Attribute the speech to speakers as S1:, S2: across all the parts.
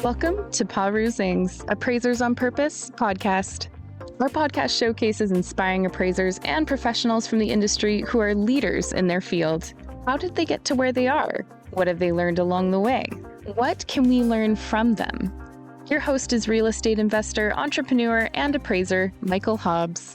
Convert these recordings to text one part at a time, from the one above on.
S1: Welcome to Perusing's Appraisers on Purpose podcast. Our podcast showcases inspiring appraisers and professionals from the industry who are leaders in their field. How did they get to where they are? What have they learned along the way? What can we learn from them? Your host is real estate investor, entrepreneur, and appraiser, Michael Hobbs.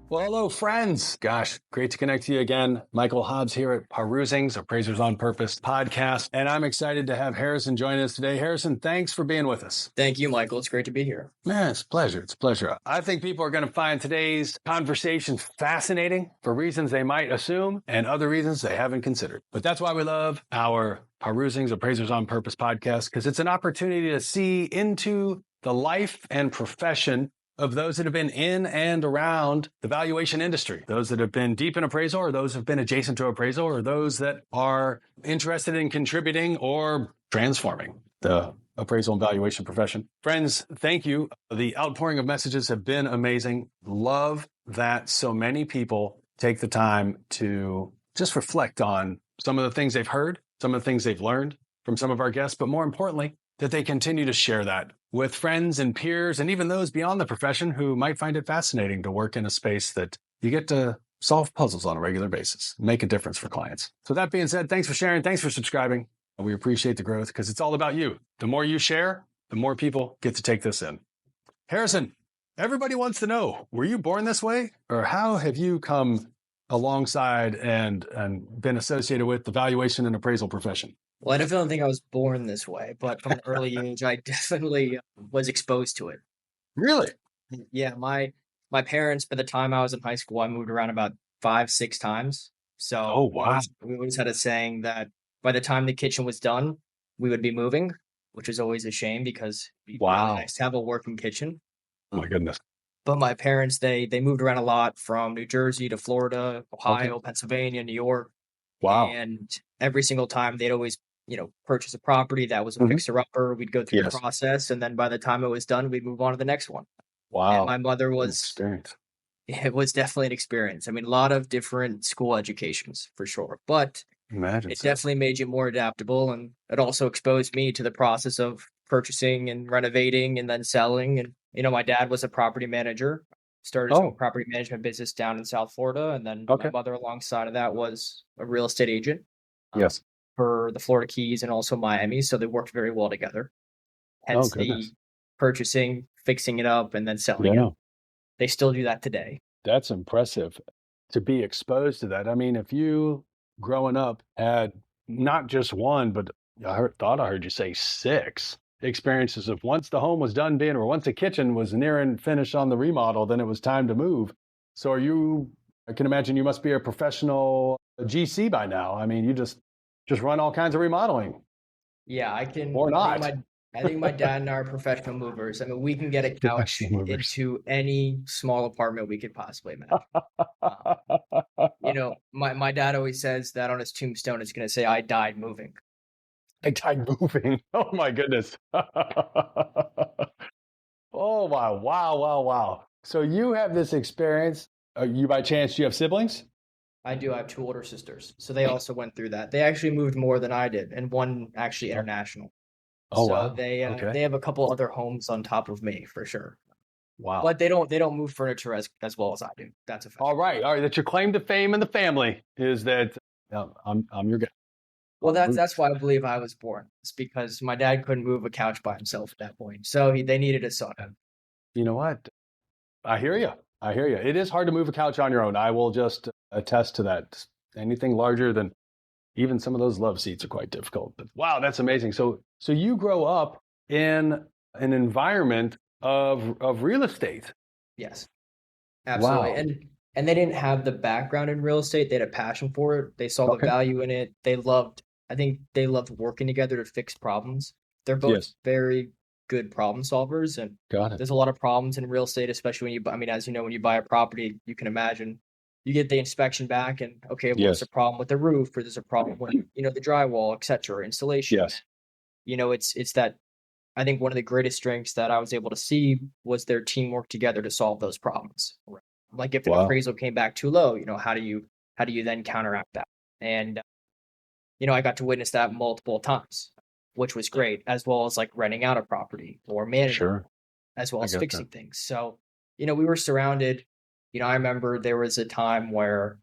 S2: Well, hello, friends. Gosh, great to connect to you again. Michael Hobbs here at Perusing's Appraisers on Purpose podcast. And I'm excited to have Harrison join us today. Harrison, thanks for being with us.
S3: Thank you, Michael. It's great to be here.
S2: Man, it's a pleasure. It's a pleasure. I think people are going to find today's conversation fascinating for reasons they might assume and other reasons they haven't considered. But that's why we love our Perusing's Appraisers on Purpose podcast, because it's an opportunity to see into the life and profession of those that have been in and around the valuation industry, those that have been deep in appraisal, or those that have been adjacent to appraisal, or those that are interested in contributing or transforming the appraisal and valuation profession. Friends, thank you. The outpouring of messages have been amazing. Love that so many people take the time to just reflect on some of the things they've heard, some of the things they've learned from some of our guests, but more importantly, that they continue to share that with friends and peers and even those beyond the profession who might find it fascinating to work in a space that you get to solve puzzles on a regular basis, make a difference for clients. So that being said, thanks for sharing. Thanks for subscribing. We appreciate the growth because it's all about you. The more you share, the more people get to take this in. Harrison, everybody wants to know, were you born this way, or how have you come alongside and been associated with the valuation and appraisal profession?
S3: Well, I definitely don't think I was born this way, but from an early age, I definitely was exposed to it.
S2: Really?
S3: Yeah, my parents, by the time I was in high school, I moved around about 5-6 times. So
S2: Oh, wow.
S3: we always had a saying that by the time the kitchen was done, we would be moving, which is always a shame because it'd be really nice to have a working kitchen.
S2: Oh my goodness.
S3: But my parents, they moved around a lot from New Jersey to Florida, Ohio, Pennsylvania, New York.
S2: Wow.
S3: And every single time they'd always purchase a property that was a fixer-upper. We'd go through the process, and then by the time it was done, we'd move on to the next one.
S2: Wow.
S3: And my mother
S2: Experience.
S3: it was definitely an experience. I mean, a lot of different school educations for sure, but
S2: Imagine
S3: it definitely made you more adaptable, and it also exposed me to the process of purchasing and renovating and then selling. And, my dad was a property manager, started his own property management business down in South Florida, and then my mother alongside of that was a real estate agent.
S2: Yes.
S3: For the Florida Keys and also Miami, so they worked very well together. Hence the purchasing, fixing it up, and then selling it. They still do that today.
S2: That's impressive to be exposed to that. I mean, if you growing up had not just one, but I heard you say 6 experiences of once the home was done being, or once the kitchen was nearing finished on the remodel, then it was time to move. So I can imagine you must be a professional GC by now. I mean, you just run all kinds of remodeling.
S3: Yeah, I can.
S2: Or not.
S3: I think my dad and I are professional movers. I mean, we can get a couch into any small apartment we could possibly imagine. My dad always says that on his tombstone, it's going to say, "I died moving."
S2: I died moving. Oh my goodness. Oh, wow. So you have this experience. You by chance, do you have siblings?
S3: I do. I have 2 older sisters. So they also went through that. They actually moved more than I did, and one actually international.
S2: Oh,
S3: so
S2: wow.
S3: They have a couple other homes on top of me for sure.
S2: Wow.
S3: But they don't move furniture as well as I do. That's a fact.
S2: All right. That's your claim to fame in the family is that I'm your guy.
S3: Well, that's why I believe I was born. It's because my dad couldn't move a couch by himself at that point. So they needed a son.
S2: You know what? I hear you. It is hard to move a couch on your own. I will just attest to that. Anything larger than even some of those love seats are quite difficult. But wow, that's amazing. So you grow up in an environment of real estate.
S3: Yes, absolutely.
S2: Wow.
S3: And they didn't have the background in real estate. They had a passion for it. They saw the value in it. I think they loved working together to fix problems. They're both very good problem solvers, and there's a lot of problems in real estate, especially as when you buy a property, you can imagine you get the inspection back and there's a problem with the roof, or there's a problem with the drywall, etc., installation. It's that I think one of the greatest strengths that I was able to see was their teamwork together to solve those problems. Like if an appraisal came back too low, how do you then counteract that? And I got to witness that multiple times, which was great, as well as like renting out a property or managing,
S2: Sure.
S3: as well
S2: I
S3: as
S2: get that.
S3: fixing things. So, we were surrounded. I remember there was a time where,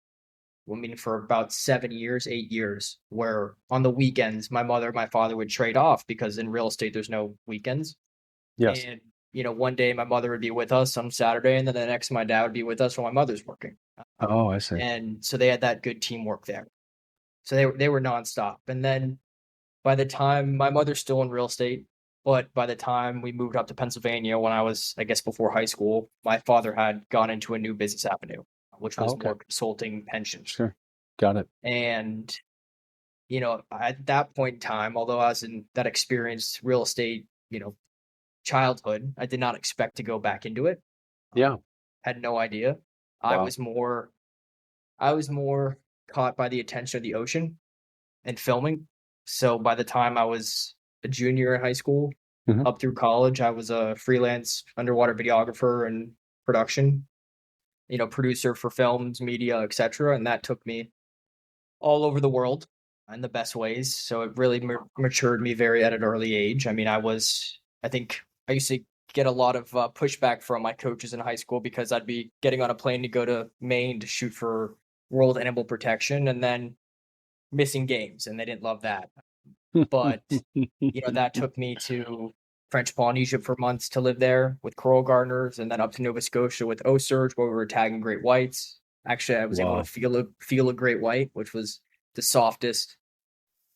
S3: for about 7 years, 8 years, where on the weekends, my mother and my father would trade off because in real estate, there's no weekends.
S2: Yes.
S3: And, one day my mother would be with us on Saturday, and then the next my dad would be with us while my mother's working.
S2: Oh, I see.
S3: And so they had that good teamwork there. So they were nonstop. And then by the time my mother's still in real estate, but by the time we moved up to Pennsylvania when I was, I guess, before high school, my father had gone into a new business avenue, which
S2: Oh,
S3: was
S2: okay.
S3: more consulting pensions.
S2: Sure. Got it.
S3: And, at that point in time, although I was in that experienced real estate, childhood, I did not expect to go back into it.
S2: Yeah.
S3: Had no idea. I
S2: Wow.
S3: was more I was more caught by the attention of the ocean and filming. So by the time I was a junior in high school,
S2: Mhm.
S3: up through college, I was a freelance underwater videographer and production, producer for films, media, etc. And that took me all over the world in the best ways. So it really matured me very at an early age. I think I used to get a lot of pushback from my coaches in high school because I'd be getting on a plane to go to Maine to shoot for World Animal Protection and then missing games, and they didn't love that. But, that took me to French Polynesia for months to live there with coral gardeners, and then up to Nova Scotia with O-Surge where we were tagging great whites. Actually, I was able to
S2: Wow.
S3: feel a great white, which was the softest,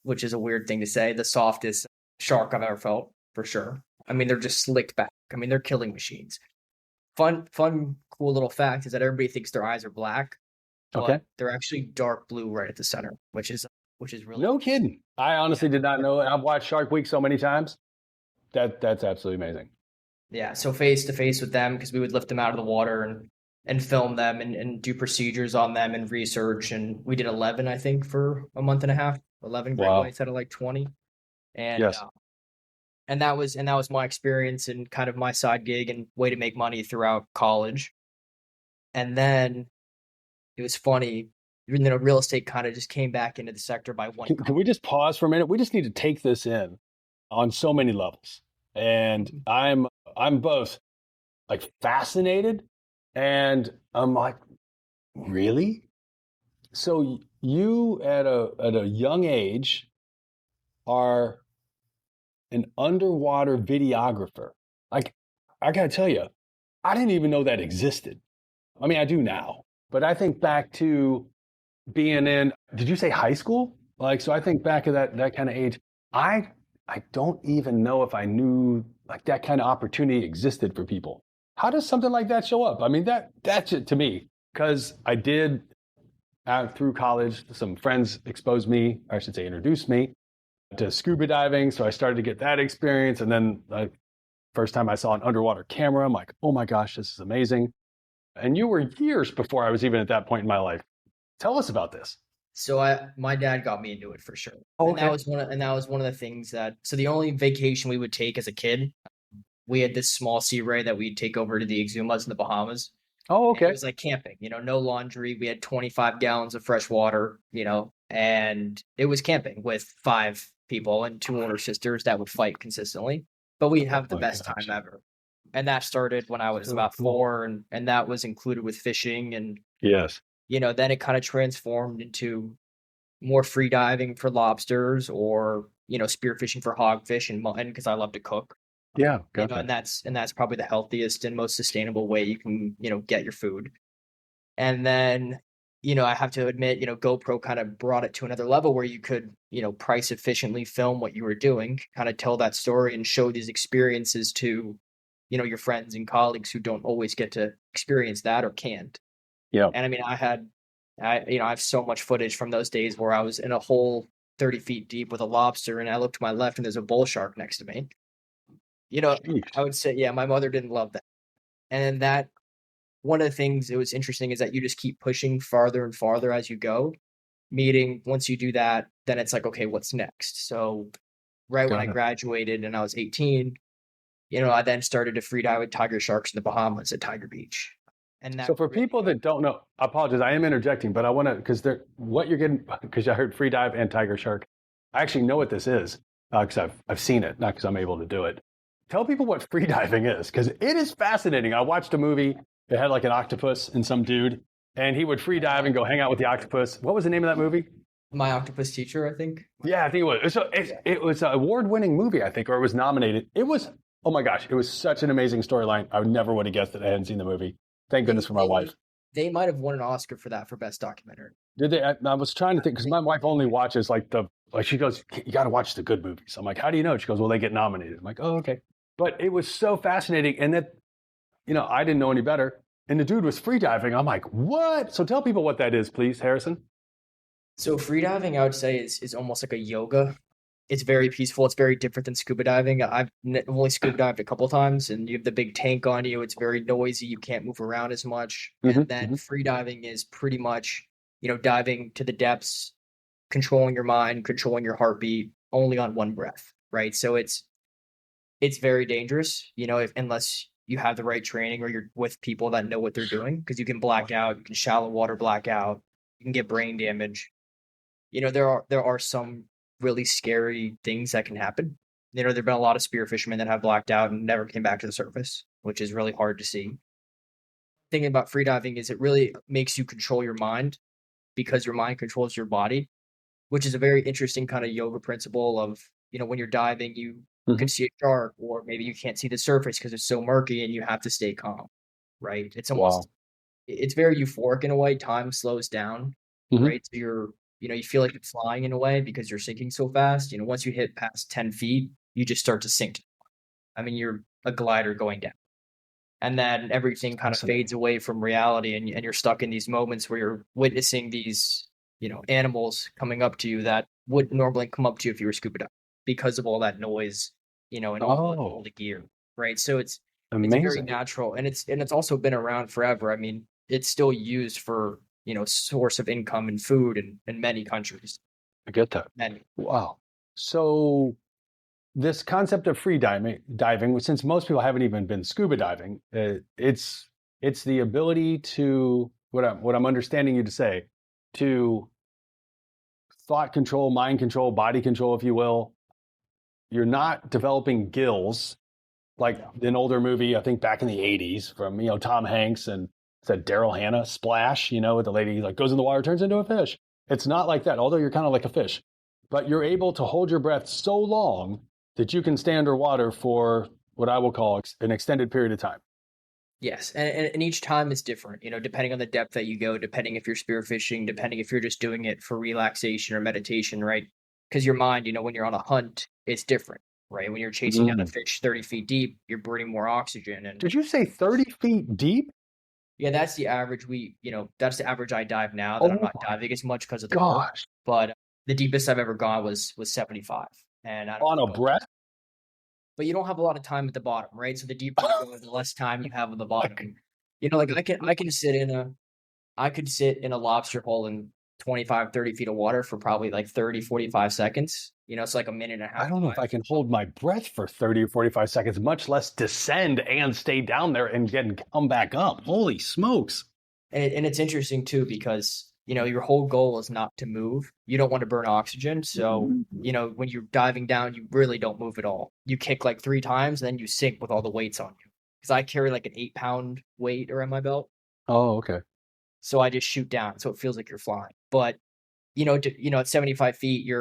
S3: which is a weird thing to say, the softest shark I've ever felt, for sure. I mean, they're just slicked back. I mean, they're killing machines. Fun, cool little fact is that everybody thinks their eyes are black,
S2: Okay.
S3: but they're actually dark blue right at the center, which is really
S2: No kidding. I honestly did not know. I've watched Shark Week so many times. That's absolutely amazing.
S3: Yeah. So face to face with them, because we would lift them out of the water and film them and do procedures on them and research. And we did 11, I think, for a month and a half. 11 great
S2: Wow.
S3: whites out of like 20. And
S2: Yes.
S3: and that was my experience and kind of my side gig and way to make money throughout college. And then it was funny, real estate kind of just came back into the sector by one.
S2: Can we just pause for a minute? We just need to take this in on so many levels. And I'm both like fascinated and I'm like, really? So you at a young age are an underwater videographer. Like, I gotta tell you, I didn't even know that existed. I mean, I do now, but I think back to being in, did you say high school? Like, so I think back at that kind of age, I don't even know if I knew like that kind of opportunity existed for people. How does something like that show up? I mean, that's it to me, because I did through college, some friends exposed me, or I should say, introduced me to scuba diving. So I started to get that experience. And then first time I saw an underwater camera, I'm like, oh my gosh, this is amazing. And you were years before I was even at that point in my life. Tell us about this.
S3: So my dad got me into it for sure.
S2: Oh,
S3: And that was one of the things so the only vacation we would take as a kid, we had this small sea ray that we'd take over to the Exumas in the Bahamas.
S2: Oh,
S3: And it
S2: okay.
S3: was like camping, no laundry. We had 25 gallons of fresh water, and it was camping with 5 people and 2 older sisters that would fight consistently. But we'd have the
S2: my
S3: best
S2: gosh.
S3: time ever. And that started when I was
S2: So
S3: about
S2: cool.
S3: 4, and that was included with fishing. And,
S2: Yes.
S3: then it kind of transformed into more free diving for lobsters or, spearfishing for hogfish and mutton because I love to cook.
S2: Yeah. Got that.
S3: And that's probably the healthiest and most sustainable way you can, get your food. And then, I have to admit, GoPro kind of brought it to another level where you could, price efficiently film what you were doing, kind of tell that story and show these experiences to, your friends and colleagues who don't always get to experience that or can't.
S2: Yeah.
S3: And I mean, I have so much footage from those days where I was in a hole 30 feet deep with a lobster and I look to my left and there's a bull shark next to me.
S2: Jeez.
S3: I would say, yeah, my mother didn't love that. And that one of the things that was interesting is that you just keep pushing farther and farther as you go. Meaning, once you do that, then it's like, okay, what's next? So, right when I
S2: Got it.
S3: graduated and I was 18, I then started to free dive with tiger sharks in the Bahamas at Tiger Beach. And that
S2: So for
S3: really
S2: people that don't know, I apologize, I am interjecting, but I want to, because what you're getting, because I heard free dive and tiger shark. I actually know what this is because I've seen it, not because I'm able to do it. Tell people what freediving is, because it is fascinating. I watched a movie that had like an octopus and some dude, and he would free dive and go hang out with the octopus. What was the name of that movie?
S3: My Octopus Teacher, I think.
S2: Yeah, I think it was. It was an award-winning movie, I think, or it was nominated. It was, oh my gosh, it was such an amazing storyline. I never would have guessed that I hadn't seen the movie. Thank goodness for my wife.
S3: They might have won an Oscar for that for best documentary.
S2: Did they? I was trying to think because my wife only watches she goes, you got to watch the good movies. I'm like, how do you know? She goes, well, they get nominated. I'm like, oh, okay. But it was so fascinating, and that, I didn't know any better. And the dude was freediving. I'm like, what? So tell people what that is, please, Harrison.
S3: So freediving, I would say, is almost like a yoga. It's very peaceful. It's very different than scuba diving. I've only scuba dived a couple times, and you have the big tank on you. It's very noisy. You can't move around as much. And then freediving is pretty much, diving to the depths, controlling your mind, controlling your heartbeat, only on one breath, right? So it's very dangerous, unless you have the right training or you're with people that know what they're doing, because you can black out, you can shallow water black out, you can get brain damage. There are some really scary things that can happen. There've been a lot of spear fishermen that have blacked out and never came back to the surface, which is really hard to see. Thinking about freediving is it really makes you control your mind, because your mind controls your body, which is a very interesting kind of yoga principle of, when you're diving, you can see a shark, or maybe you can't see the surface because it's so murky and you have to stay calm, right? It's almost, it's very euphoric in a way. Time slows down, right? So you feel like you're flying in a way because you're sinking so fast. Once you hit past 10 feet, you just start to sink. I mean, you're a glider going down. And then everything kind of fades away from reality, and you're stuck in these moments where you're witnessing these, animals coming up to you that wouldn't normally come up to you if you were scuba diving, because of all that noise, and all the gear, right? So it's very natural, and it's also been around forever. I mean, it's still used for, source of income and food in many countries.
S2: I get that.
S3: Many.
S2: Wow. So this concept of free diving, since most people haven't even been scuba diving, it's the ability to, what I'm understanding you to say, to thought control, mind control, body control, if you will. You're not developing gills like an older movie, I think back in the 80s from, Tom Hanks and said Daryl Hannah, Splash, with the lady like goes in the water, turns into a fish. It's not like that, although you're kind of like a fish. But you're able to hold your breath so long that you can stay underwater for what I will call an extended period of time.
S3: Yes, and each time is different, depending on the depth that you go, depending if you're spearfishing, depending if you're just doing it for relaxation or meditation, right? Because your mind, when you're on a hunt, it's different, right? When you're chasing down a fish 30 feet deep, you're breathing more oxygen. And
S2: did you say 30 feet deep?
S3: Yeah, that's the average. That's the average I dive now that I'm not diving as much because of the work. But the deepest I've ever gone was 75. And
S2: on a breath?
S3: But you don't have a lot of time at the bottom, right? So the deeper you go, the less time you have on the bottom. Like I could sit in a lobster hole in 25, 30 feet of water for probably like 30, 45 seconds. It's like a minute and a half.
S2: I don't know if I can hold my breath for 30 or 45 seconds, much less descend and stay down there and come back up. Holy smokes.
S3: And it's interesting too, because your whole goal is not to move. You don't want to burn oxygen. So, when you're diving down, you really don't move at all. You kick like 3 times, and then you sink with all the weights on you. Because I carry like an 8-pound weight around my belt.
S2: Oh, okay.
S3: So I just shoot down. So it feels like you're flying. But, at 75 feet,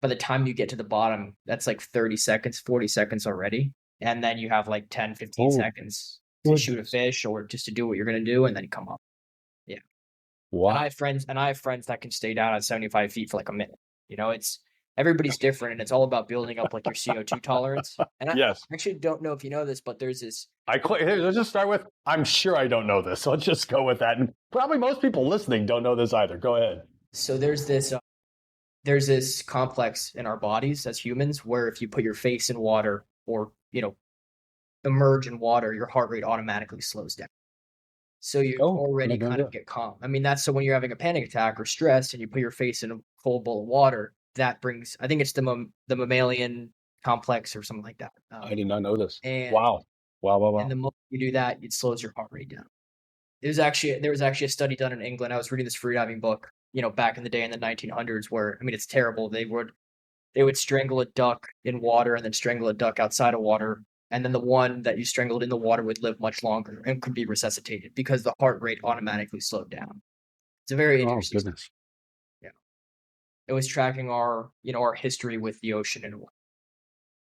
S3: by the time you get to the bottom, that's like 30 seconds, 40 seconds already. And then you have like 10, 15 seconds to shoot a fish or just to do what you're going to do and then come up. Yeah. Wow. And I have friends that can stay down at 75 feet for like a minute. Everybody's different, and it's all about building up like your CO2 tolerance. And I actually don't know if you know this, but there's this.
S2: Let's just start with, I'm sure I don't know this. So let's just go with that. And probably most people listening don't know this either. Go ahead.
S3: So there's this complex in our bodies as humans where if you put your face in water or, immerse in water, your heart rate automatically slows down. So you already kind of get calm. I mean, that's so when you're having a panic attack or stress and you put your face in a cold bowl of water, that brings, I think it's the mammalian complex or something like that.
S2: I did not know this.
S3: And,
S2: wow.
S3: And the moment you do that, it slows your heart rate down. There was actually a study done in England. I was reading this freediving book, back in the day in the 1900s where, I mean, it's terrible. They would they would strangle a duck in water and then strangle a duck outside of water. And then the one that you strangled in the water would live much longer and could be resuscitated because the heart rate automatically slowed down. It's a very
S2: Oh,
S3: interesting study.
S2: goodness.
S3: Yeah. It was tracking our history with the ocean in a way.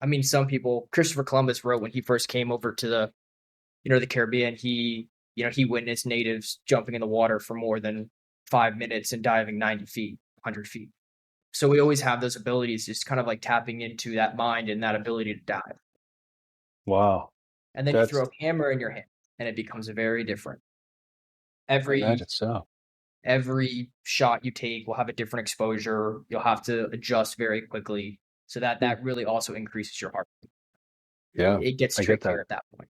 S3: I mean, some people, Christopher Columbus wrote when he first came over to the Caribbean, he witnessed natives jumping in the water for more than 5 minutes and diving 90 feet, 100 feet. So we always have those abilities, just kind of like tapping into that mind and that ability to dive.
S2: Wow.
S3: And then you
S2: That's,
S3: throw a camera in your hand and it becomes very different.
S2: I
S3: Every
S2: imagine so.
S3: every shot you take will have a different exposure. You'll have to adjust very quickly. So that really also increases your heart rate.
S2: Yeah,
S3: It gets
S2: I get
S3: trickier
S2: that.
S3: at that point.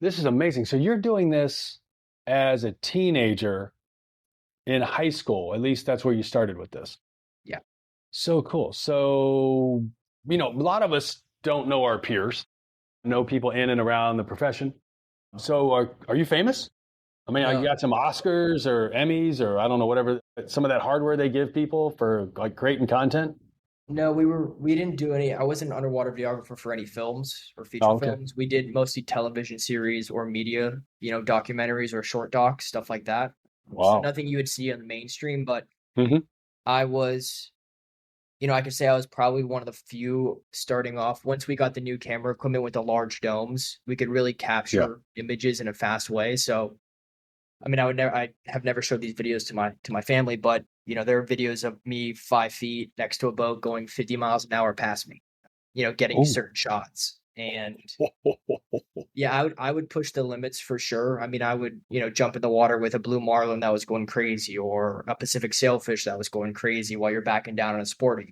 S2: This is amazing. So you're doing this as a teenager in high school. At least that's where you started with this.
S3: Yeah.
S2: So cool. So, a lot of us don't know our peers, know people in and around the profession. So are you famous? I mean, you
S3: No,
S2: got some Oscars or Emmys or I don't know, whatever, some of that hardware they give people for like creating content.
S3: no, we didn't do any. I wasn't an underwater videographer for any films or feature
S2: Oh, okay.
S3: films. We did mostly television series or media, documentaries or short docs, stuff like that. So
S2: Wow.
S3: nothing you would see on the mainstream, but
S2: Hmm.
S3: I was, I could say I was probably one of the few starting off. Once we got the new camera equipment with the large domes, we could really
S2: Yeah.
S3: capture images in a fast way. So, I mean, I have never showed these videos to my family, but there are videos of me 5 feet next to a boat going 50 miles an hour past me, getting
S2: Oh.
S3: certain shots. And yeah, I would push the limits for sure. I mean, I would, jump in the water with a blue marlin that was going crazy or a Pacific sailfish that was going crazy while you're backing down on a sport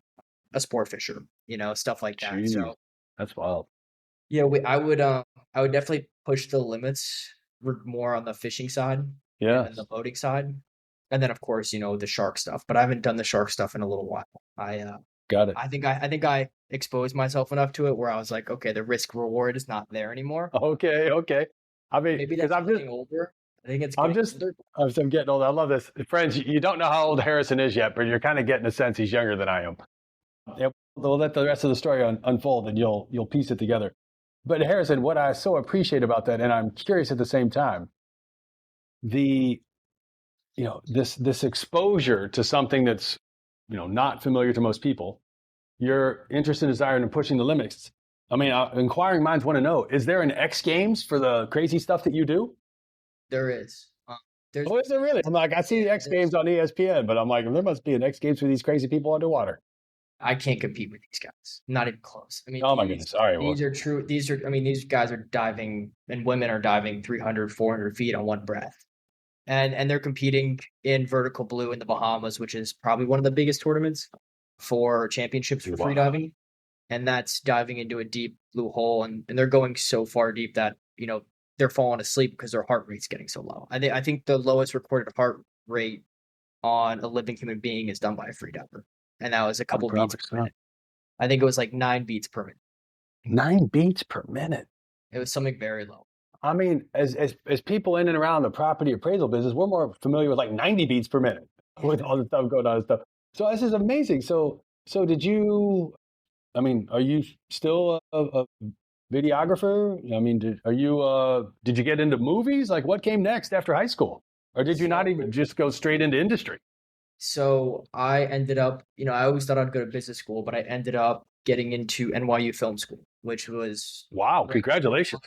S3: fisher, stuff like that.
S2: Jeez,
S3: So
S2: that's wild.
S3: yeah, I would definitely push the limits more on the fishing side and then the
S2: Yes.
S3: boating side. And then of course, the shark stuff, but I haven't done the shark stuff in a little while.
S2: Got it.
S3: I think I exposed myself enough to it where I was like, okay, the risk reward is not there anymore.
S2: Okay. Okay. I mean,
S3: Maybe
S2: because
S3: that's getting older. I think it's
S2: I'm
S3: getting
S2: just,
S3: older.
S2: I'm getting old. I love this. Friends, you don't know how old Harrison is yet, but you're kind of getting a sense he's younger than I am. Yeah, we'll let the rest of the story unfold and you'll piece it together. But Harrison, what I so appreciate about that, and I'm curious at the same time, the, this exposure to something that's, not familiar to most people, your interest and desire in pushing the limits. I mean, inquiring minds want to know, is there an X Games for the crazy stuff that you do?
S3: There is. There's
S2: Oh, is there really? I'm like, I see the X
S3: there's
S2: Games on ESPN, but I'm like, there must be an X Games for these crazy people underwater.
S3: I can't compete with these guys. Not even close. I mean,
S2: Oh my goodness. All right. Well,
S3: these are true. I mean, these guys are diving and women are diving 300, 400 feet on one breath. And they're competing in vertical blue in the Bahamas, which is probably one of the biggest tournaments for championships for
S2: wow.
S3: freediving. And that's diving into a deep blue hole and they're going so far deep that, they're falling asleep because their heart rate's getting so low. I think the lowest recorded heart rate on a living human being is done by a freediver. And that was a couple beats per minute. I think it was like 9 beats per minute.
S2: 9 beats per minute.
S3: It was something very low.
S2: I mean, as people in and around the property appraisal business, we're more familiar with like 90 beats per minute with all the stuff going on and stuff. So this is amazing. So did you? I mean, are you still a videographer? I mean, did you get into movies? Like, what came next after high school, or did you not even just go straight into industry?
S3: So I ended up, I always thought I'd go to business school, but I ended up getting into NYU Film School, which was
S2: Wow!
S3: ranked
S2: Congratulations.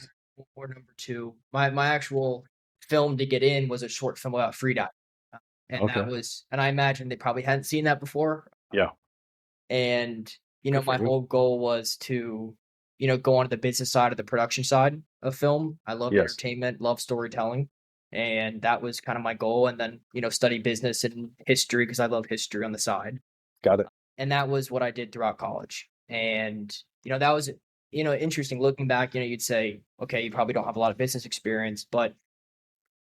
S3: or number two. My actual film to get in was a short film about freediving, and
S2: Okay.
S3: and I imagine they probably hadn't seen that before.
S2: Yeah.
S3: And
S2: Good for
S3: my
S2: you.
S3: whole goal was to, go on to the business side of the production side of film. I love
S2: Yes.
S3: entertainment, love storytelling. And that was kind of my goal. And then, study business and history because I love history on the side.
S2: Got it.
S3: And that was what I did throughout college. And, that was, interesting looking back, you'd say, okay, you probably don't have a lot of business experience, but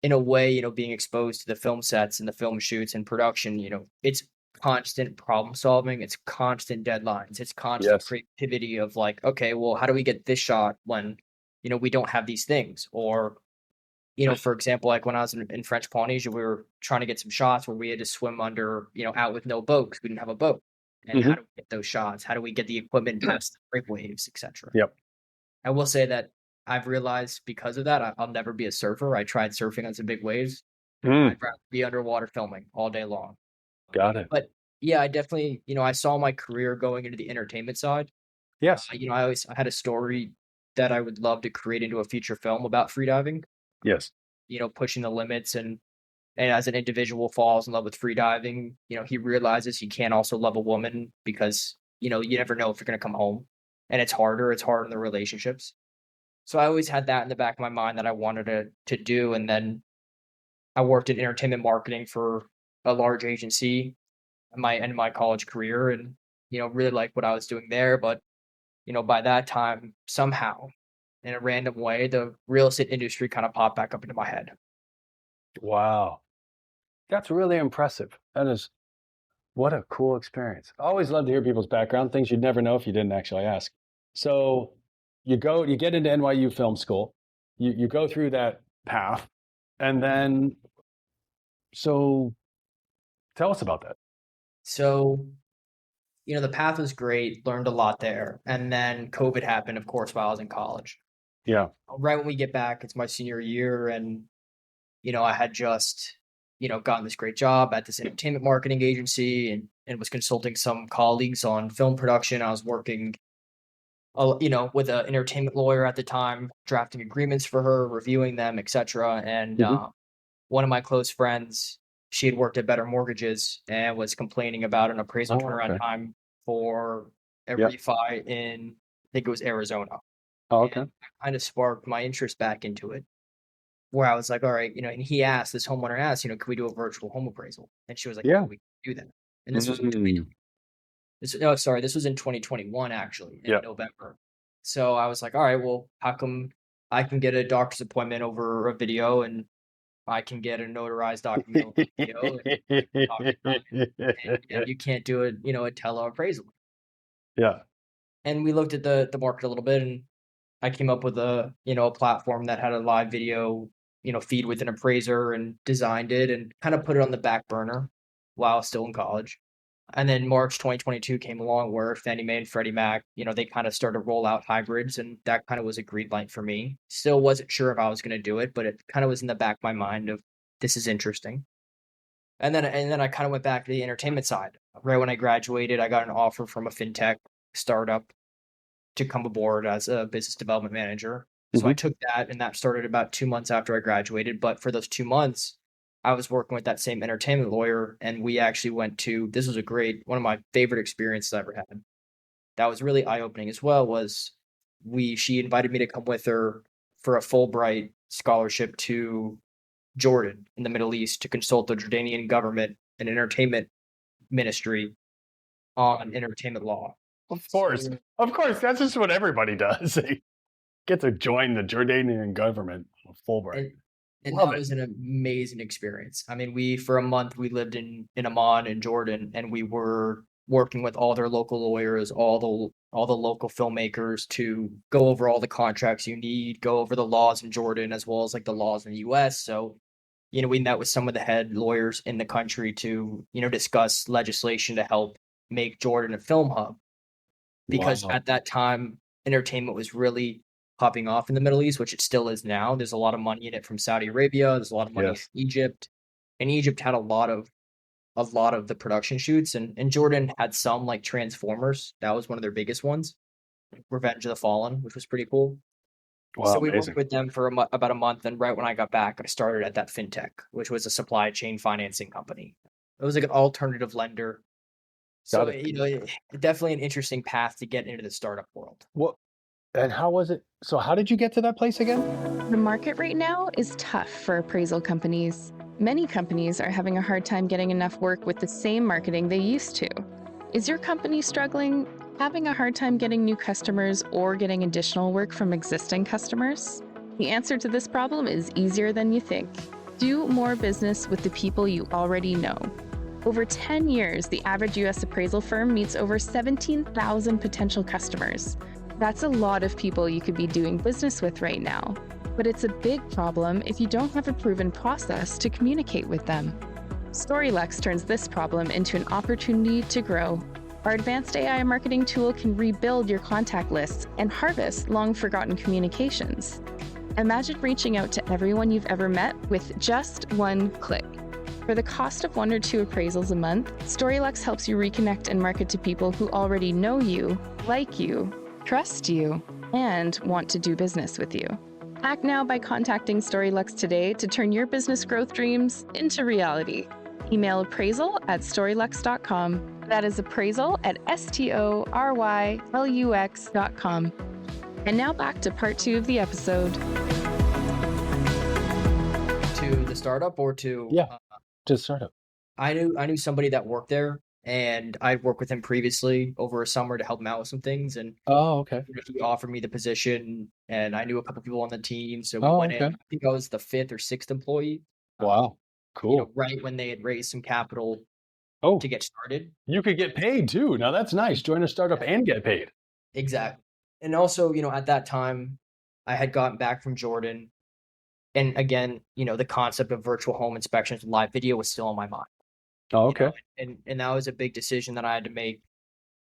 S3: in a way, being exposed to the film sets and the film shoots and production, it's constant problem solving, it's constant deadlines, it's constant
S2: Yes.
S3: creativity of like, okay, well, how do we get this shot when, we don't have these things? Or, for example, like when I was in French Polynesia, we were trying to get some shots where we had to swim under, out with no boat because we didn't have a boat. and how do we get those shots? How do we get the equipment past the brake waves, etc.
S2: Yep.
S3: I will say that I've realized because of that, I'll never be a surfer. I tried surfing on some big waves. I'd rather be underwater filming all day long.
S2: Got it.
S3: But yeah, I definitely, I saw my career going into the entertainment side.
S2: Yes.
S3: I had a story that I would love to create into a feature film about freediving.
S2: Yes.
S3: Pushing the limits, and as an individual falls in love with freediving, he realizes he can't also love a woman because, you never know if you're going to come home, and it's harder in the relationships. So I always had that in the back of my mind that I wanted to do. And then I worked in entertainment marketing for a large agency in my college career, and, really liked what I was doing there. But, by that time, somehow, in a random way, the real estate industry kind of popped back up into my head.
S2: Wow. That's really impressive. What a cool experience. I always love to hear people's background, things you'd never know if you didn't actually ask. So you get into NYU film school, you go through that path, and then, so tell us about that.
S3: So, the path was great, learned a lot there. And then COVID happened, of course, while I was in college.
S2: Yeah.
S3: Right when we get back, it's my senior year, and, I had just, gotten this great job at this entertainment marketing agency, and was consulting some colleagues on film production. I was working, with an entertainment lawyer at the time, drafting agreements for her, reviewing them, etc. And one of my close friends, she had worked at Better Mortgages and was complaining about an appraisal turnaround time for a refi in, I think it was Arizona.
S2: Oh, okay.
S3: And that kind of sparked my interest back into it, where I was like, all right, and this homeowner asked, can we do a virtual home appraisal? And she was like, yeah, we can do that. And this was this was in 2021, actually, in November. So I was like, all right, well, how come I can get a doctor's appointment over a video, and I can get a notarized document over video, and you can't do a teleappraisal?
S2: Yeah.
S3: And we looked at the market a little bit, and I came up with a platform that had a live video, feed with an appraiser, and designed it and kind of put it on the back burner while I was still in college. And then March 2022 came along, where Fannie Mae and Freddie Mac, they kind of started to roll out hybrids, and that kind of was a green light for me. Still wasn't sure if I was going to do it, but it kind of was in the back of my mind of, this is interesting. And then I kind of went back to the entertainment side. Right when I graduated, I got an offer from a fintech startup to come aboard as a business development manager. So I took that, and that started about 2 months after I graduated. But for those 2 months, I was working with that same entertainment lawyer, and we actually went to, this was one of my favorite experiences I ever had. That was really eye-opening as well, was she invited me to come with her for a Fulbright scholarship to Jordan in the Middle East to consult the Jordanian government and entertainment ministry on entertainment law.
S2: Of course. That's just what everybody does. They get to join the Jordanian government, Fulbright.
S3: And that was an amazing experience. I mean, for a month, we lived in Amman in Jordan, and we were working with all their local lawyers, all the local filmmakers, to go over all the contracts you need, go over the laws in Jordan as well as like the laws in the US. So, we met with some of the head lawyers in the country to, discuss legislation to help make Jordan a film hub. Because at that time, entertainment was really popping off in the Middle East, which it still is now. There's a lot of money in it from Saudi Arabia. There's a lot of money in Egypt, and Egypt had a lot of the production shoots, and Jordan had some, like Transformers. That was one of their biggest ones, Revenge of the Fallen, which was pretty cool.
S2: Wow,
S3: so we worked with them for about a month, and right when I got back, I started at that fintech, which was a supply chain financing company. It was like an alternative lender. So definitely an interesting path to get into the startup world.
S2: Well, and how was it? So how did you get to that place again?
S1: The market right now is tough for appraisal companies. Many companies are having a hard time getting enough work with the same marketing they used to. Is your company struggling, having a hard time getting new customers, or getting additional work from existing customers? The answer to this problem is easier than you think. Do more business with the people you already know. Over 10 years, the average U.S. appraisal firm meets over 17,000 potential customers. That's a lot of people you could be doing business with right now. But it's a big problem if you don't have a proven process to communicate with them. StoryLux turns this problem into an opportunity to grow. Our advanced AI marketing tool can rebuild your contact lists and harvest long-forgotten communications. Imagine reaching out to everyone you've ever met with just one click. For the cost of 1 or 2 appraisals a month, Storylux helps you reconnect and market to people who already know you, like you, trust you, and want to do business with you. Act now by contacting Storylux today to turn your business growth dreams into reality. Email appraisal@storylux.com. That is appraisal@storylux.com. And now back to part 2 of the episode.
S3: To the startup or to
S2: to startup.
S3: I knew somebody that worked there, and I'd worked with him previously over a summer to help him out with some things, and
S2: Okay.
S3: he offered me the position, and I knew a couple people on the team, so we went
S2: Okay.
S3: in. I think I was the 5th or 6th employee.
S2: Wow. Cool.
S3: Right when they had raised some capital
S2: Oh,
S3: to get started.
S2: you could get paid too. Now that's nice. Join a startup and get paid.
S3: Exactly. And also, at that time, I had gotten back from Jordan. And again, the concept of virtual home inspections and live video was still on my mind.
S2: Oh, okay.
S3: And that was a big decision that I had to make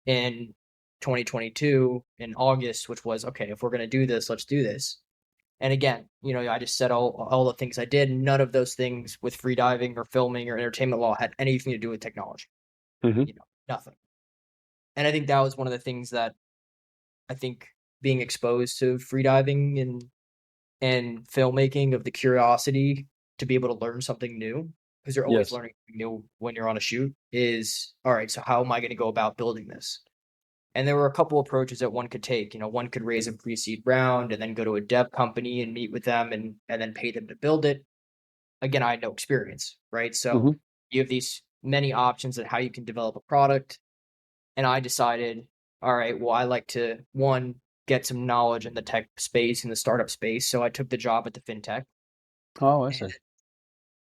S3: in 2022 in August, which was, okay, if we're going to do this, let's do this. And again, I just said all the things I did. None of those things with freediving or filming or entertainment law had anything to do with technology. Nothing. And I think that was one of the things that I think being exposed to freediving and filmmaking, of the curiosity to be able to learn something new, because you're always learning something new when you're on a shoot, is all right. So how am I going to go about building this? And there were a couple approaches that one could take. One could raise a pre-seed round and then go to a dev company and meet with them and then pay them to build it. Again, I had no experience, right? So you have these many options at how you can develop a product. And I decided, all right, well, I like to, one, get some knowledge in the tech space, in the startup space. So I took the job at the fintech.
S2: Oh, I see.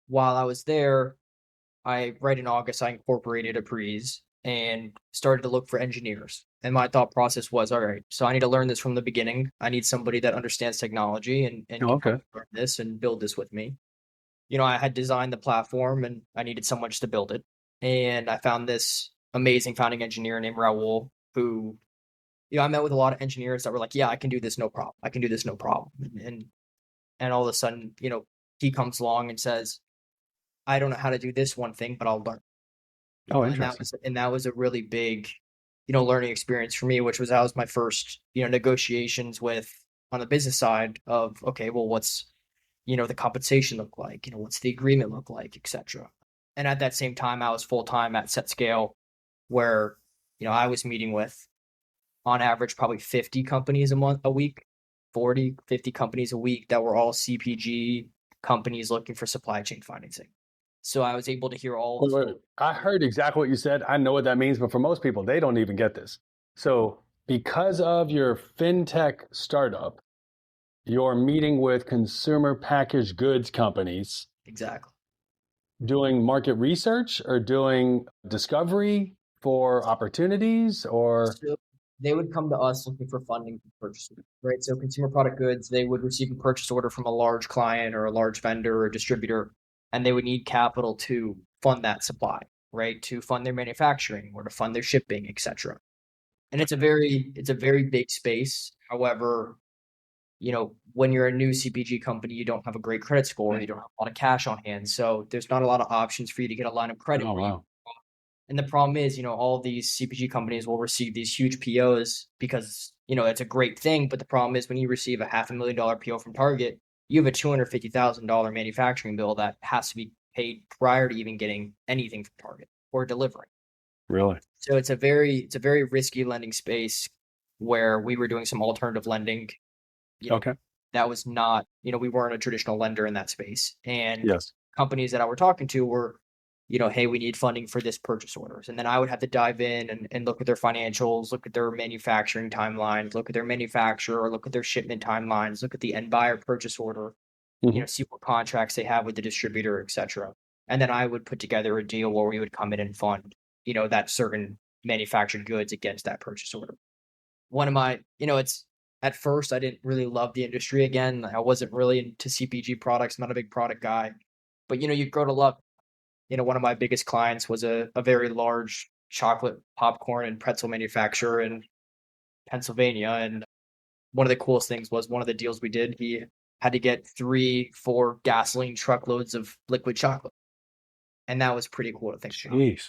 S3: While I was there, right in August, I incorporated Appraise and started to look for engineers. And my thought process was, all right, so I need to learn this from the beginning. I need somebody that understands technology and can help me learn this and build this with me. I had designed the platform and I needed someone just to build it. And I found this amazing founding engineer named Raul, who, I met with a lot of engineers that were like, yeah, I can do this, no problem. I can do this, no problem. And all of a sudden, he comes along and says, I don't know how to do this one thing, but I'll learn.
S2: Interesting.
S3: And that was a really big, learning experience for me, which was my first, negotiations with on the business side of, okay, well, what's, the compensation look like? What's the agreement look like, etc. And at that same time, I was full time at SetScale, where, I was meeting with, on average, probably 50 companies a week, 40, 50 companies a week that were all CPG companies looking for supply chain financing. So I was able to hear all.
S2: Wait. I heard exactly what you said. I know what that means, but for most people, they don't even get this. So because of your fintech startup, you're meeting with consumer packaged goods companies.
S3: Exactly.
S2: Doing market research or doing discovery for opportunities, or?
S3: So they would come to us looking for funding for purchasing, right? So consumer product goods, they would receive a purchase order from a large client or a large vendor or distributor, and they would need capital to fund that supply, right? To fund their manufacturing or to fund their shipping, etc. And it's a very big space. However, when you're a new CPG company, you don't have a great credit score, you don't have a lot of cash on hand. So there's not a lot of options for you to get a line of credit.
S2: Oh, wow.
S3: And the problem is, all these CPG companies will receive these huge POs because, it's a great thing. But the problem is when you receive a $500,000 PO from Target, you have a $250,000 manufacturing bill that has to be paid prior to even getting anything from Target or delivering.
S2: Really?
S3: So it's a very risky lending space where we were doing some alternative lending. That was not, we weren't a traditional lender in that space. And companies that I were talking to were, hey, we need funding for this purchase orders. And then I would have to dive in and look at their financials, look at their manufacturing timelines, look at their manufacturer, look at their shipment timelines, look at the end buyer purchase order, see what contracts they have with the distributor, etc. And then I would put together a deal where we would come in and fund, that certain manufactured goods against that purchase order. One of my, it's, at first, I didn't really love the industry. Again, I wasn't really into CPG products, not a big product guy. But, you grow to love. One of my biggest clients was a very large chocolate, popcorn, and pretzel manufacturer in Pennsylvania. And one of the coolest things was one of the deals we did, he had to get 3-4 gasoline truckloads of liquid chocolate. And that was pretty cool to think about.
S2: Jeez.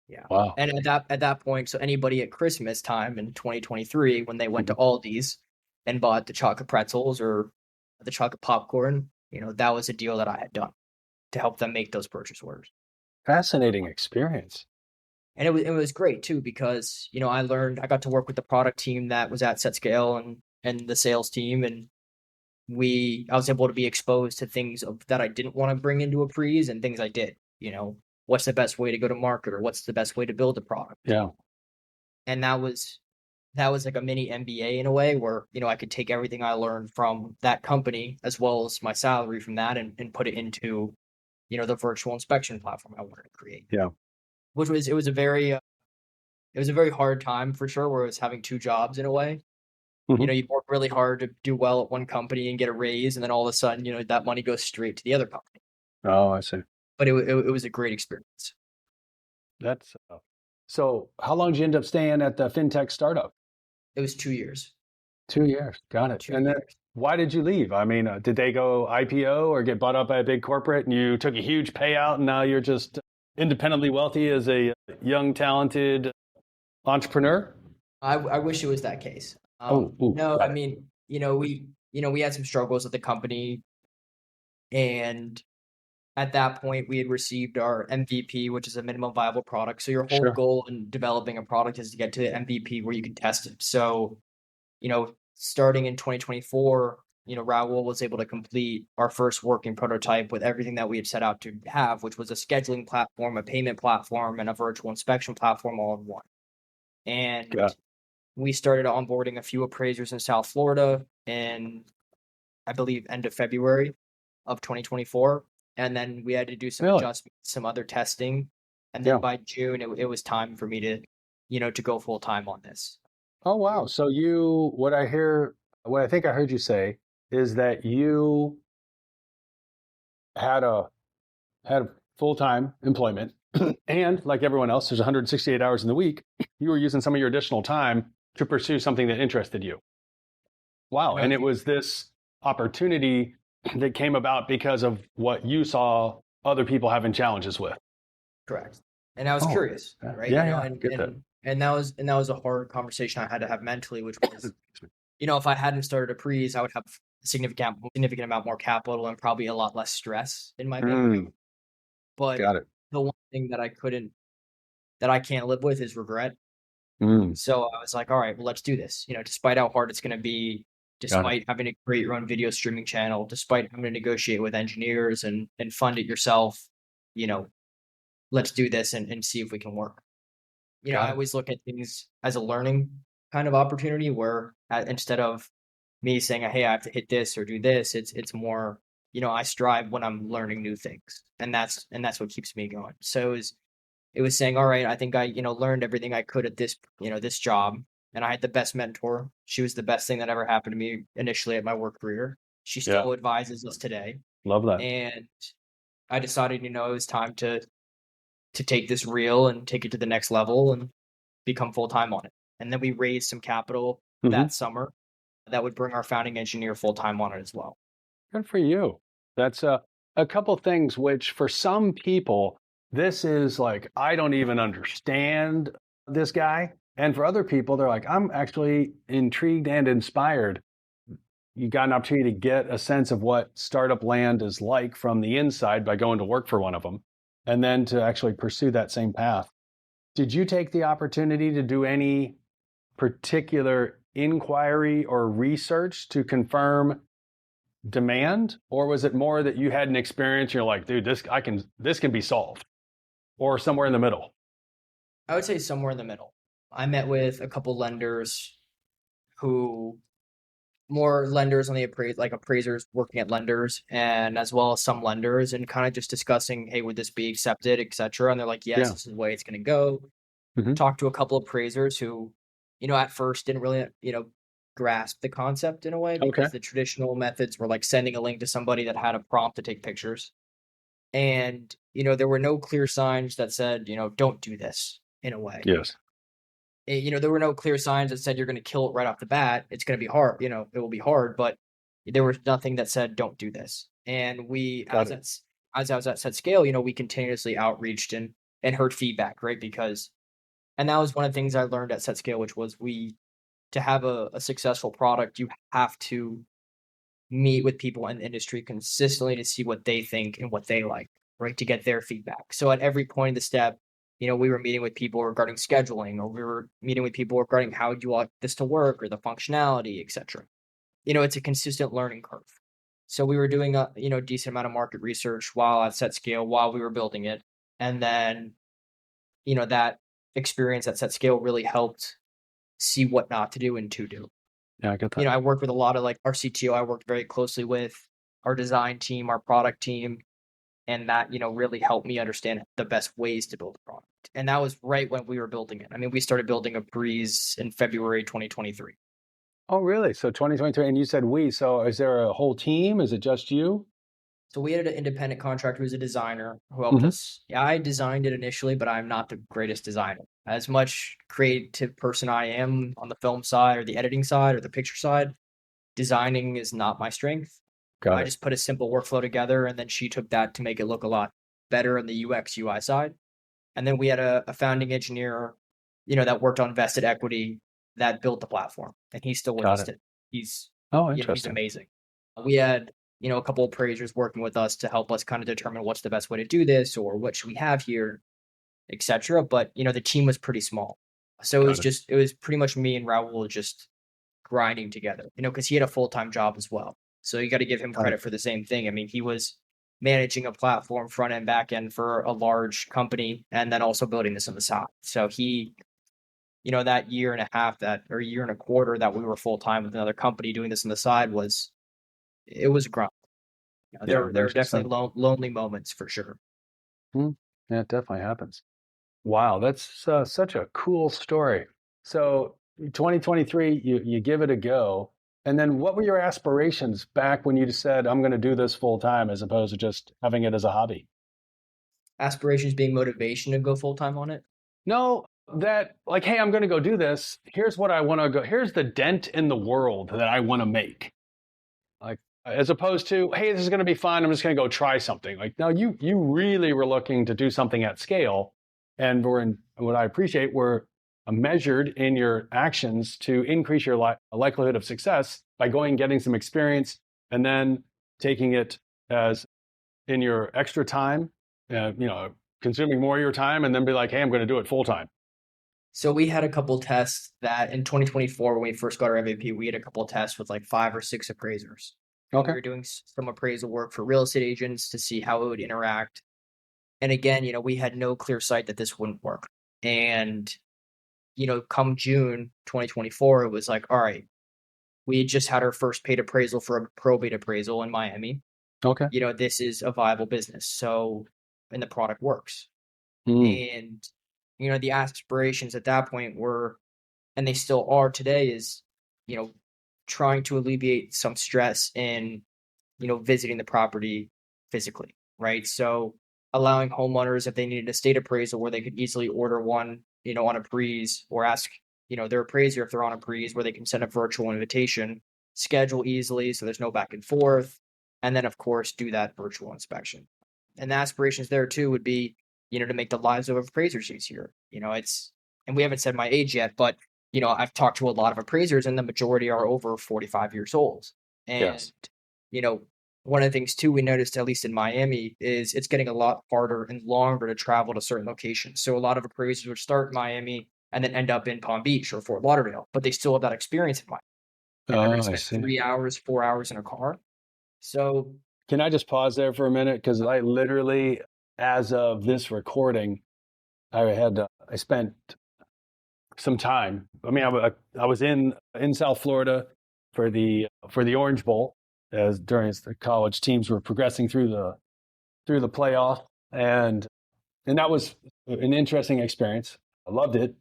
S3: Yeah.
S2: Wow.
S3: And at that point, so anybody at Christmas time in 2023, when they went to Aldi's and bought the chocolate pretzels or the chocolate popcorn, that was a deal that I had done to help them make those purchase orders.
S2: Fascinating experience.
S3: And it was great too, because, I got to work with the product team that was at SetScale and the sales team. And I was able to be exposed to things that I didn't want to bring into Appraise and things I did, what's the best way to go to market or what's the best way to build a product.
S2: Yeah.
S3: And that was like a mini MBA in a way where, I could take everything I learned from that company as well as my salary from that and put it into, the virtual inspection platform I wanted to create.
S2: Yeah.
S3: It was a very hard time for sure, where I was having 2 jobs in a way. You work really hard to do well at one company and get a raise, and then all of a sudden, that money goes straight to the other company.
S2: Oh, I see.
S3: But it was a great experience.
S2: That's so how long did you end up staying at the fintech startup?
S3: It was 2 years.
S2: 2 years. Got it.
S3: 2
S2: And then
S3: years.
S2: why did you leave? I mean, did they go IPO or get bought up by a big corporate and you took a huge payout and now you're just independently wealthy as a young, talented entrepreneur?
S3: I wish it was that case.
S2: No,
S3: I mean, we had some struggles at the company, and at that point we had received our MVP, which is a minimum viable product. So your whole goal in developing a product is to get to the MVP where you can test it. So, starting in 2024, Raul was able to complete our first working prototype with everything that we had set out to have, which was a scheduling platform, a payment platform, and a virtual inspection platform all in one. And we started onboarding a few appraisers in South Florida in, I believe, end of February of 2024. And then we had to do some adjustments, some other testing. And then by June, it was time for me to go full time on this.
S2: Oh, wow. So what I think I heard you say is that you had a full-time employment and like everyone else, there's 168 hours in the week. You were using some of your additional time to pursue something that interested you. Wow. And it was this opportunity that came about because of what you saw other people having challenges with.
S3: Correct. And I was curious, right? And that was a hard conversation I had to have mentally, which was, if I hadn't started Appraise, I would have a significant amount more capital and probably a lot less stress in my business. But the one thing that I can't live with is regret. So I was like, all right, well, let's do this. Despite how hard it's going to be, despite having to create your own video streaming channel, despite having to negotiate with engineers and fund it yourself, let's do this and see if we can work. I always look at things as a learning kind of opportunity where instead of me saying, hey, I have to hit this or do this, it's more, I strive when I'm learning new things. And that's what keeps me going. So it was saying, all right, I think I, learned everything I could at this, this job. And I had the best mentor. She was the best thing that ever happened to me initially at my work career. She still advises us today.
S2: Love that.
S3: And I decided, it was time to take this reel and take it to the next level and become full-time on it. And then we raised some capital that summer that would bring our founding engineer full-time on it as well.
S2: Good for you. That's a couple things which for some people, this is like, I don't even understand this guy. And for other people, they're like, I'm actually intrigued and inspired. You got an opportunity to get a sense of what startup land is like from the inside by going to work for one of them, and then to actually pursue that same path. Did you take the opportunity to do any particular inquiry or research to confirm demand? Or was it more that you had an experience, you're like, dude, this can be solved? Or somewhere in the middle?
S3: I would say somewhere in the middle. I met with a couple lenders more lenders on the appraisers working at lenders, and as well as some lenders, and kind of just discussing, hey, would this be accepted, etc. And they're like, yes, this is the way it's going to go. Talked to a couple of appraisers who, at first didn't really, grasp the concept in a way, because the traditional methods were like sending a link to somebody that had a prompt to take pictures. And, there were no clear signs that said, don't do this. in a way.
S2: Yes.
S3: There were no clear signs that said you're going to kill it right off the bat. It's going to be hard. It will be hard, but there was nothing that said don't do this. And we, as I was at set scale, we continuously outreached and heard feedback, right? And that was one of the things I learned at set scale, which was to have a successful product, you have to meet with people in the industry consistently to see what they think and what they like, right? To get their feedback. So at every point of the step, we were meeting with people regarding scheduling, or we were meeting with people regarding how you want this to work or the functionality, etc. It's a consistent learning curve. So we were doing a decent amount of market research while at set scale, while we were building it. And then, that experience at set scale really helped see what not to do and to do.
S2: Yeah, I get that.
S3: I worked with a lot of like our CTO, I worked very closely with our design team, our product team, and that, really helped me understand the best ways to build a product. And that was right when we were building it. I mean, we started building Appraise in February 2023.
S2: Oh, really? So 2023, and you said we. So is there a whole team? Is it just you?
S3: So we had an independent contractor who's a designer who helped us. Yeah, I designed it initially, but I'm not the greatest designer. As much creative person I am on the film side or the editing side or the picture side, designing is not my strength. I just put a simple workflow together, and then she took that to make it look a lot better on the UX UI side. And then we had a founding engineer, that worked on vested equity that built the platform, and he's still with us. He's he's amazing. We had a couple of appraisers working with us to help us kind of determine what's the best way to do this or what should we have here, etc. But the team was pretty small, so it was pretty much me and Raul just grinding together. Because he had a full-time job as well. So you got to give him credit for the same thing. I mean, he was managing a platform front end, back end for a large company, and then also building this on the side. So he, that year and a half or year and a quarter that we were full time with another company doing this on the side was a grind. There are definitely lonely moments for sure.
S2: Yeah, it definitely happens. Wow, that's such a cool story. So 2023, you give it a go. And then what were your aspirations back when you said, I'm going to do this full time as opposed to just having it as a hobby?
S3: Aspirations being motivation to go full time on it?
S2: No, that like, hey, I'm going to go do this. Here's what I want to go. Here's the dent in the world that I want to make. Like, as opposed to, hey, this is going to be fun. I'm just going to go try something. Like, no, you really were looking to do something at scale. And what I appreciate, we're measured in your actions to increase your likelihood of success by getting some experience, and then taking it as in your extra time, consuming more of your time, and then be like, hey, I'm going to do it full time.
S3: So we had a couple tests that in 2024, when we first got our MVP, we had a couple tests with like 5 or 6 appraisers. Okay. We were doing some appraisal work for real estate agents to see how it would interact. And again, we had no clear sight that this wouldn't work. And, come June 2024, it was like, all right, we had just had our first paid appraisal for a probate appraisal in Miami. Okay. This is a viable business. So, and the product works. And, the aspirations at that point were, and they still are today, is, trying to alleviate some stress in, visiting the property physically, right? So allowing homeowners, if they needed a state appraisal where they could easily order one, on Appraise, or ask, their appraiser if they're on Appraise, where they can send a virtual invitation, schedule easily so there's no back and forth, and then of course do that virtual inspection. And the aspirations there too would be, to make the lives of appraisers easier. And we haven't said my age yet, but I've talked to a lot of appraisers, and the majority are over 45 years old. And one of the things too we noticed, at least in Miami, is it's getting a lot harder and longer to travel to certain locations. So a lot of appraisers would start in Miami and then end up in Palm Beach or Fort Lauderdale, but they still have that experience in Miami. And they're going to spend 3 hours, 4 hours in a car. So
S2: can I just pause there for a minute? Because I literally, as of this recording, I spent some time. I mean, I was in South Florida for the Orange Bowl, as during the college teams were progressing through the playoff, and that was an interesting experience. I loved it,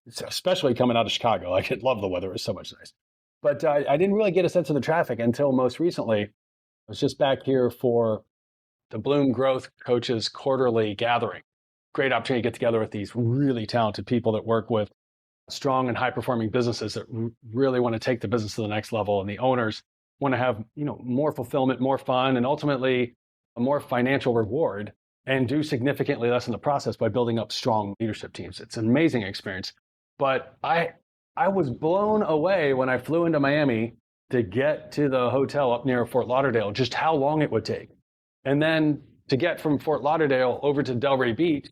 S2: especially coming out of Chicago. I could love the weather; it was so much nice. But I didn't really get a sense of the traffic until most recently. I was just back here for the Bloom Growth Coaches quarterly gathering, great opportunity to get together with these really talented people that work with strong and high performing businesses that really want to take the business to the next level. And the owners want to have, more fulfillment, more fun, and ultimately a more financial reward, and do significantly less in the process by building up strong leadership teams. It's an amazing experience. But I was blown away when I flew into Miami to get to the hotel up near Fort Lauderdale, just how long it would take. And then to get from Fort Lauderdale over to Delray Beach,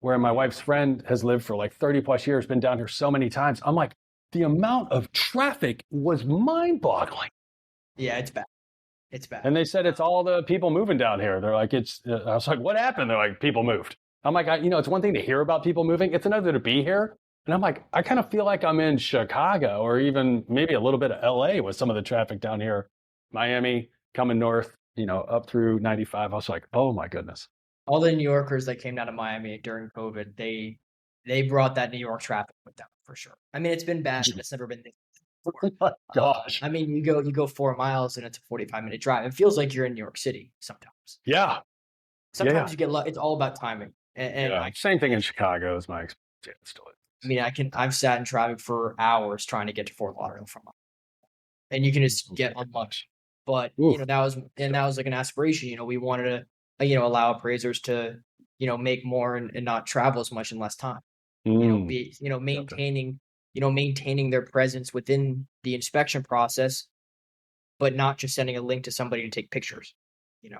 S2: where my wife's friend has lived for like 30 plus years, been down here so many times. I'm like, the amount of traffic was mind boggling.
S3: Yeah, it's bad. It's bad.
S2: And they said it's all the people moving down here. They're like, I was like, what happened? They're like, people moved. I'm like, it's one thing to hear about people moving. It's another to be here. And I'm like, I kind of feel like I'm in Chicago, or even maybe a little bit of LA with some of the traffic down here. Miami, coming north, up through 95. I was like, oh my goodness.
S3: All the New Yorkers that came down to Miami during COVID, they brought that New York traffic with them for sure. I mean, it's been bad, but it's never been this before.
S2: Oh my gosh.
S3: I mean, you go 4 miles and it's a 45-minute drive. It feels like you're in New York City sometimes.
S2: Yeah.
S3: Sometimes you get it's all about timing. And
S2: same thing in Chicago is my experience. Yeah, it still is.
S3: I mean, I've sat in traffic for hours trying to get to Fort Lauderdale from, and you can just get unlucky. But that was like an aspiration. We wanted to allow appraisers to make more and not travel as much in less time. Maintaining their presence within the inspection process, but not just sending a link to somebody to take pictures.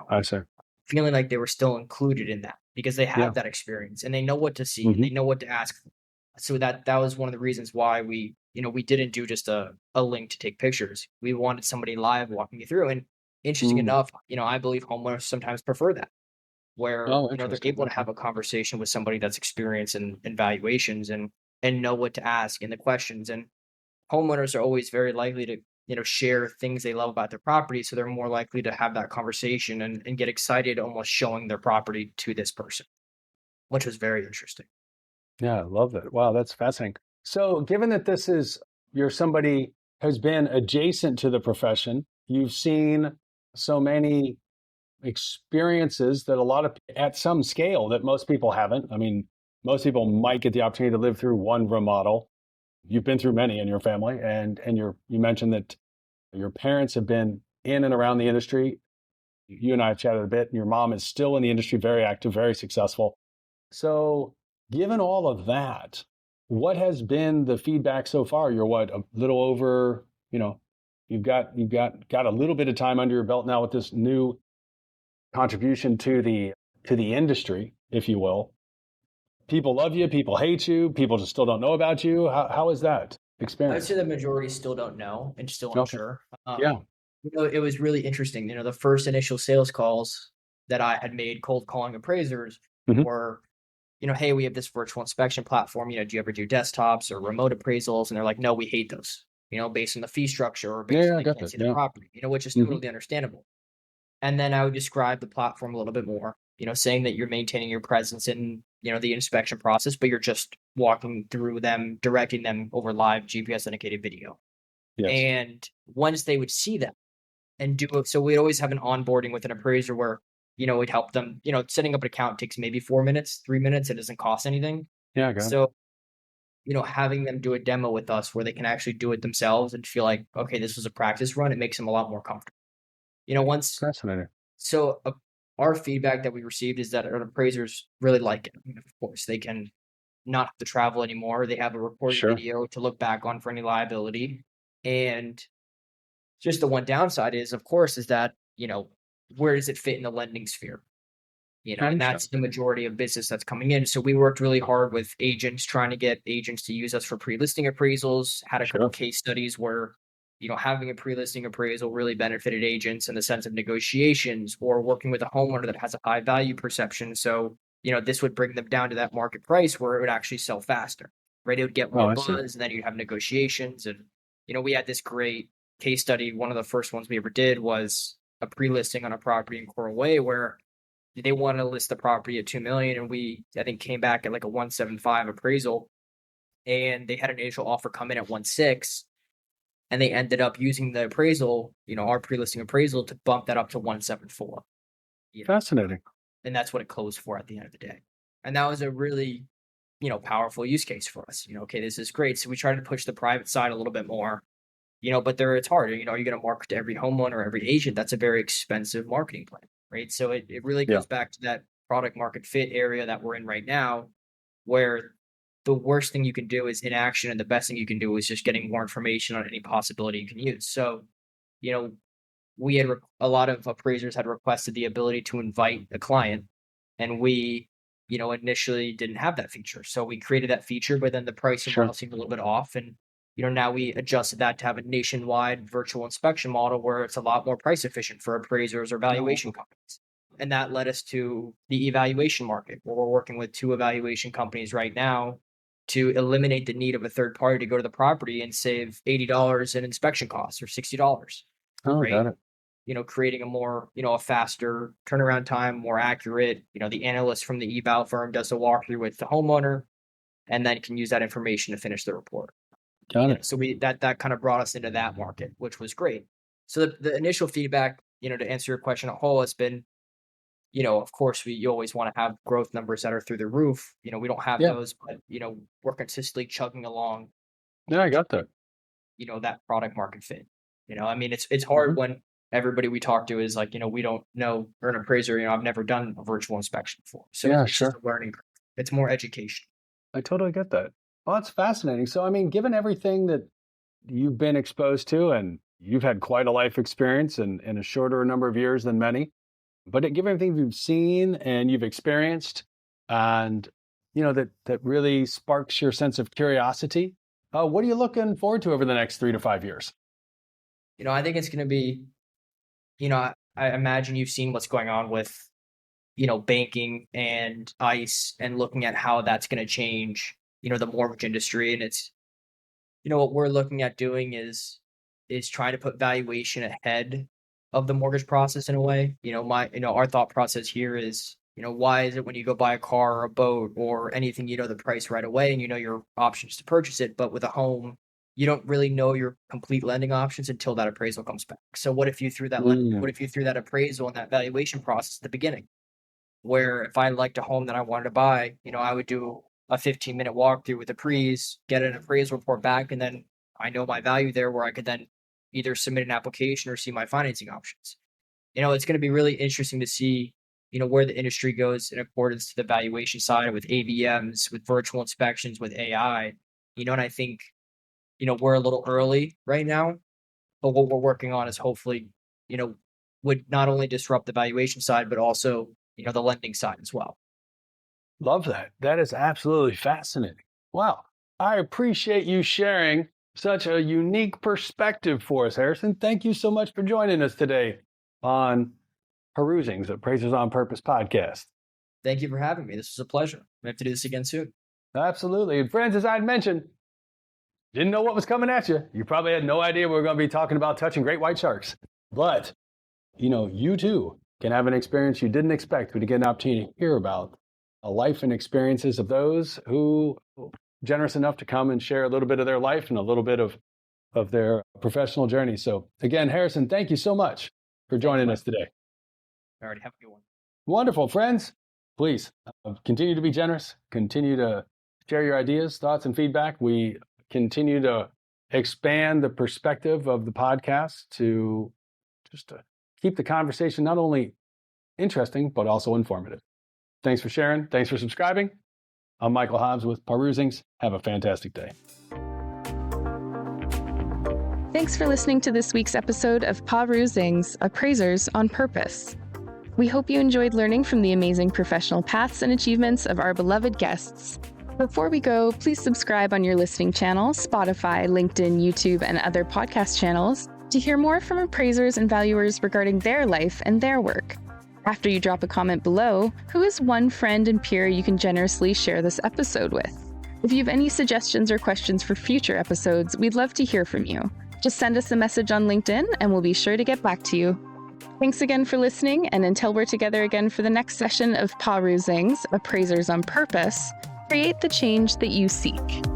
S2: I see.
S3: Feeling like they were still included in that because they have that experience and they know what to see and they know what to ask for. So that was one of the reasons why we didn't do just a link to take pictures. We wanted somebody live walking you through. And interesting enough, I believe homeowners sometimes prefer that, where they're able to have a conversation with somebody that's experienced in valuations and know what to ask and the questions. And homeowners are always very likely to share things they love about their property, so they're more likely to have that conversation and get excited almost showing their property to this person, which was very interesting.
S2: Yeah, I love that. Wow, that's fascinating. So given that you're somebody who's been adjacent to the profession, you've seen so many experiences that at some scale that most people haven't. I mean, most people might get the opportunity to live through one remodel. You've been through many in your family, and you mentioned that your parents have been in and around the industry. You and I have chatted a bit, and your mom is still in the industry, very active, very successful. So given all of that, what has been the feedback so far? You're a little over, you've got a little bit of time under your belt now with this new contribution to the industry, if you will. People love you, people hate you, people just still don't know about you. How is that experience?
S3: I'd say the majority still don't know and still unsure.
S2: Yeah.
S3: It was really interesting. The first initial sales calls that I had made cold calling appraisers were, hey, we have this virtual inspection platform. Do you ever do desktops or remote appraisals? And they're like, no, we hate those, based on the fee structure or based on they can't see the property, which is totally understandable. And then I would describe the platform a little bit more, saying that you're maintaining your presence in, the inspection process, but you're just walking through them, directing them over live GPS dedicated video. Yes. And once they would see that and do it, so we'd always have an onboarding with an appraiser where, we'd help them, setting up an account takes maybe 4 minutes, 3 minutes. It doesn't cost anything.
S2: Yeah. I got
S3: so, having them do a demo with us where they can actually do it themselves and feel like, okay, this was a practice run. It makes them a lot more comfortable.
S2: Fascinating.
S3: So our feedback that we received is that our appraisers really like it. I mean, of course, they can not have to travel anymore. They have a recorded video to look back on for any liability. And just the one downside is, of course, is that, where does it fit in the lending sphere? And that's the majority of business that's coming in. So we worked really hard with agents, trying to get agents to use us for pre-listing appraisals, had a couple case studies where, having a pre-listing appraisal really benefited agents in the sense of negotiations or working with a homeowner that has a high value perception. So, this would bring them down to that market price where it would actually sell faster, right? It would get more buzz and then you'd have negotiations. And, we had this great case study. One of the first ones we ever did was a pre-listing on a property in Coral Way where they wanted to list the property at $2 million. And we, I think, came back at like a 175 appraisal, and they had an initial offer come in at 1.6. And they ended up using the appraisal, our pre-listing appraisal, to bump that up to 1.74.
S2: Fascinating.
S3: And that's what it closed for at the end of the day. And that was a really, powerful use case for us. Okay, this is great. So we tried to push the private side a little bit more, but it's hard. You're going to market to every homeowner, every agent. That's a very expensive marketing plan, right? So it really goes back to that product market fit area that we're in right now, where the worst thing you can do is inaction, and the best thing you can do is just getting more information on any possibility you can use. So, we had a lot of appraisers had requested the ability to invite a client, and we, initially didn't have that feature. So we created that feature, but then the pricing model seemed a little bit off, and now we adjusted that to have a nationwide virtual inspection model where it's a lot more price efficient for appraisers or valuation companies. And that led us to the evaluation market, where we're working with 2 evaluation companies right now to eliminate the need of a third party to go to the property and save $80 in inspection costs or $60.
S2: Oh,
S3: right?
S2: got it.
S3: Creating a more, a faster turnaround time, more accurate. The analyst from the eval firm does a walkthrough with the homeowner and then can use that information to finish the report.
S2: Got it.
S3: So that kind of brought us into that market, which was great. So the initial feedback, to answer your question at whole, has been, of course, you always want to have growth numbers that are through the roof. We don't have those, but, we're consistently chugging along.
S2: Yeah, I got that.
S3: That product market fit. It's hard when everybody we talk to is like, we don't know, or an appraiser, I've never done a virtual inspection before. So it's just a learning curve. It's more education.
S2: I totally get that. Well, that's fascinating. So, given everything that you've been exposed to, and you've had quite a life experience in a shorter number of years than many, but given everything you've seen and you've experienced, and, that really sparks your sense of curiosity, what are you looking forward to over the next 3 to 5 years?
S3: I think it's going to be, I imagine you've seen what's going on with, banking and ICE, and looking at how that's going to change, the mortgage industry. And it's, what we're looking at doing is trying to put valuation ahead of the mortgage process in a way. Our thought process here is, why is it when you go buy a car or a boat or anything, the price right away and your options to purchase it, but with a home, you don't really know your complete lending options until that appraisal comes back. So what if you threw that what if you threw that appraisal and that valuation process at the beginning? Where if I liked a home that I wanted to buy, I would do a 15-minute walkthrough with Appraise, get an appraisal report back, and then I know my value there, where I could then either submit an application or see my financing options. It's going to be really interesting to see, where the industry goes in accordance to the valuation side with AVMs, with virtual inspections, with AI. And I think, we're a little early right now, but what we're working on is hopefully, would not only disrupt the valuation side, but also, the lending side as well.
S2: Love that. That is absolutely fascinating. Wow. I appreciate you sharing such a unique perspective for us, Harrison. Thank you so much for joining us today on Perusing's Appraisers on Purpose podcast.
S3: Thank you for having me. This was a pleasure. We have to do this again soon.
S2: Absolutely. And friends, as I had mentioned, didn't know what was coming at you. You probably had no idea we were going to be talking about touching great white sharks. But, you too can have an experience you didn't expect, but to get an opportunity to hear about a life and experiences of those who are generous enough to come and share a little bit of their life and a little bit of their professional journey. So again, Harrison, thank you so much for joining us today.
S3: All right, have a good one.
S2: Wonderful, friends. Please continue to be generous. Continue to share your ideas, thoughts, and feedback. We continue to expand the perspective of the podcast to just to keep the conversation not only interesting, but also informative. Thanks for sharing. Thanks for subscribing. I'm Michael Hobbs with Perusings. Have a fantastic day.
S1: Thanks for listening to this week's episode of Perusings, Appraisers on Purpose. We hope you enjoyed learning from the amazing professional paths and achievements of our beloved guests. Before we go, please subscribe on your listening channel, Spotify, LinkedIn, YouTube, and other podcast channels to hear more from appraisers and valuers regarding their life and their work. After you drop a comment below, who is one friend and peer you can generously share this episode with? If you have any suggestions or questions for future episodes, we'd love to hear from you. Just send us a message on LinkedIn and we'll be sure to get back to you. Thanks again for listening, and until we're together again for the next session of Perusings, Appraisers on Purpose, create the change that you seek.